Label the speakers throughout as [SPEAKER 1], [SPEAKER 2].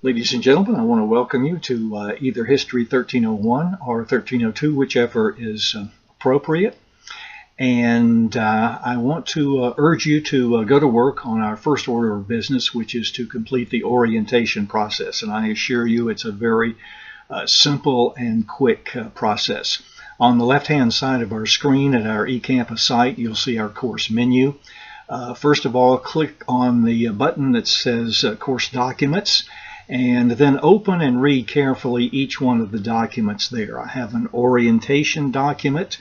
[SPEAKER 1] Ladies and gentlemen, I want to welcome you to either History 1301 or 1302, whichever is appropriate. And I want to urge you to go to work on our first order of business, which is to complete the orientation process. And I assure you it's a very simple and quick process. On the left-hand side of our screen at our eCampus site, you'll see our course menu. First of all, click on the button that says Course Documents, and then open and read carefully each one of the documents there. I have an orientation document.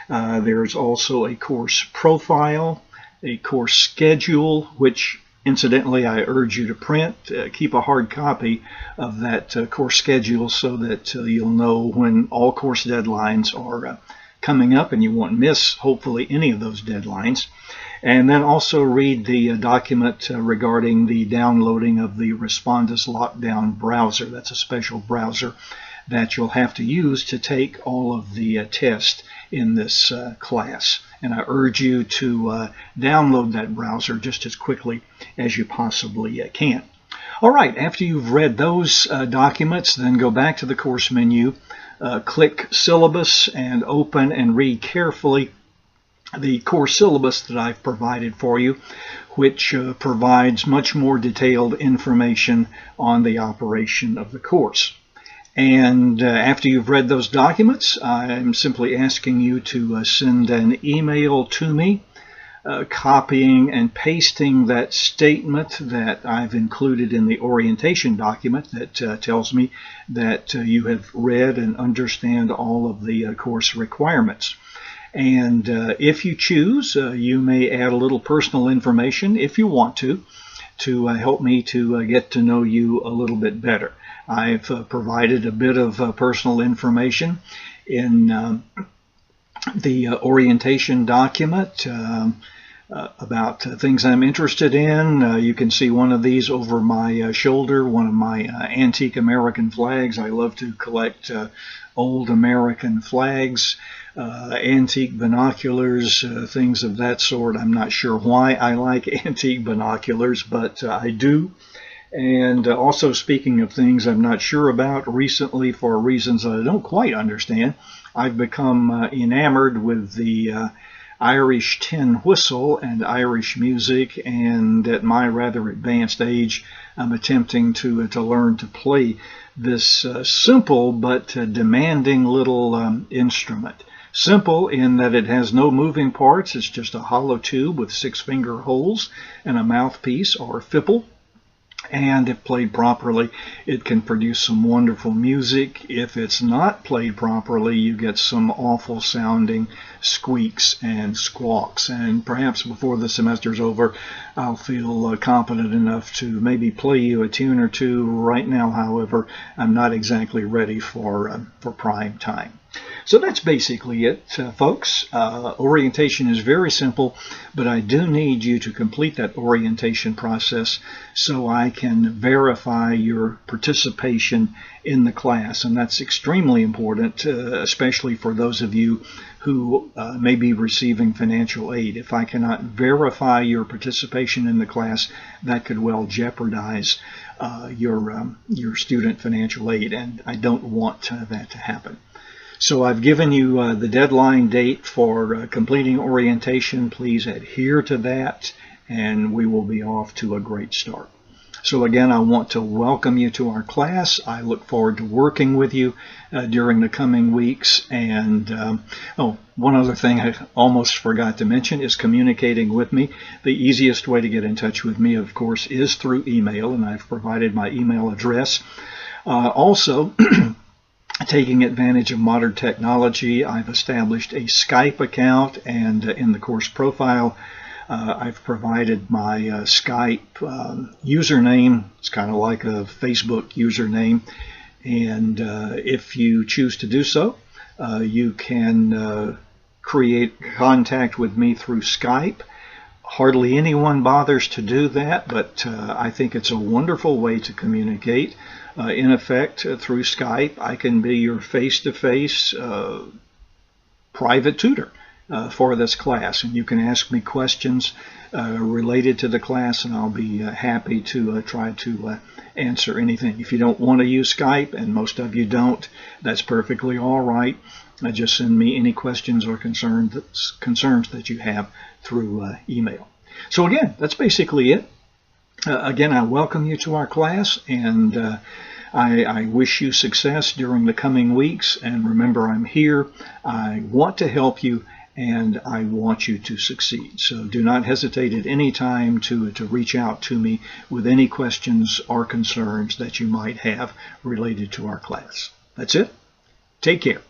[SPEAKER 1] There's also a course profile, a course schedule, which incidentally I urge you to print. Keep a hard copy of that course schedule so that you'll know when all course deadlines are coming up and you won't miss, hopefully, any of those deadlines. And then also read the document regarding the downloading of the Respondus Lockdown browser. That's a special browser that you'll have to use to take all of the tests in this class. And I urge you to download that browser just as quickly as you possibly can. All right, after you've read those documents, then go back to the course menu, click Syllabus, and open and read carefully the course syllabus that I've provided for you, which provides much more detailed information on the operation of the course. And after you've read those documents, I'm simply asking you to send an email to me, copying and pasting that statement that I've included in the orientation document that tells me that you have read and understand all of the course requirements. And if you choose, you may add a little personal information if you want to help me to get to know you a little bit better. I've provided a bit of personal information in the orientation document about things I'm interested in. You can see one of these over my shoulder, one of my antique American flags. I love to collect old American flags, antique binoculars, things of that sort. I'm not sure why I like antique binoculars, but I do. And also, speaking of things I'm not sure about, recently, for reasons that I don't quite understand, I've become enamored with the Irish tin whistle and Irish music, and at my rather advanced age, I'm attempting to learn to play this simple but demanding little instrument. Simple in that it has no moving parts. It's just a hollow tube with 6-finger holes and a mouthpiece or fipple. And if played properly, it can produce some wonderful music. If it's not played properly, you get some awful sounding squeaks and squawks. And perhaps before the semester's over, I'll feel competent enough to maybe play you a tune or two. Right now, however, I'm not exactly ready for prime time. So that's basically it, folks. Orientation is very simple, but I do need you to complete that orientation process so I can verify your participation in the class. And that's extremely important, especially for those of you who may be receiving financial aid. If I cannot verify your participation in the class, that could well jeopardize your student financial aid, and I don't want that to happen. So I've given you the deadline date for completing orientation. Please adhere to that, and we will be off to a great start. So again, I want to welcome you to our class. I look forward to working with you during the coming weeks. And one other thing I almost forgot to mention is communicating with me. The easiest way to get in touch with me, of course, is through email, and I've provided my email address. Also, taking advantage of modern technology, I've established a Skype account, and in the course profile, I've provided my Skype username. It's kind of like a Facebook username, and if you choose to do so, you can create contact with me through Skype. Hardly anyone bothers to do that, but I think it's a wonderful way to communicate. In effect, through Skype, I can be your face-to-face private tutor. for this class, and you can ask me questions related to the class, and I'll be happy to try to answer anything. If you don't want to use Skype, and most of you don't, that's perfectly all right. Just send me any questions or concerns that you have through email. So again, that's basically it. Again, I welcome you to our class, and I wish you success during the coming weeks. And remember, I'm here. I want to help you, and I want you to succeed. So do not hesitate at any time to reach out to me with any questions or concerns that you might have related to our class. That's it. Take care.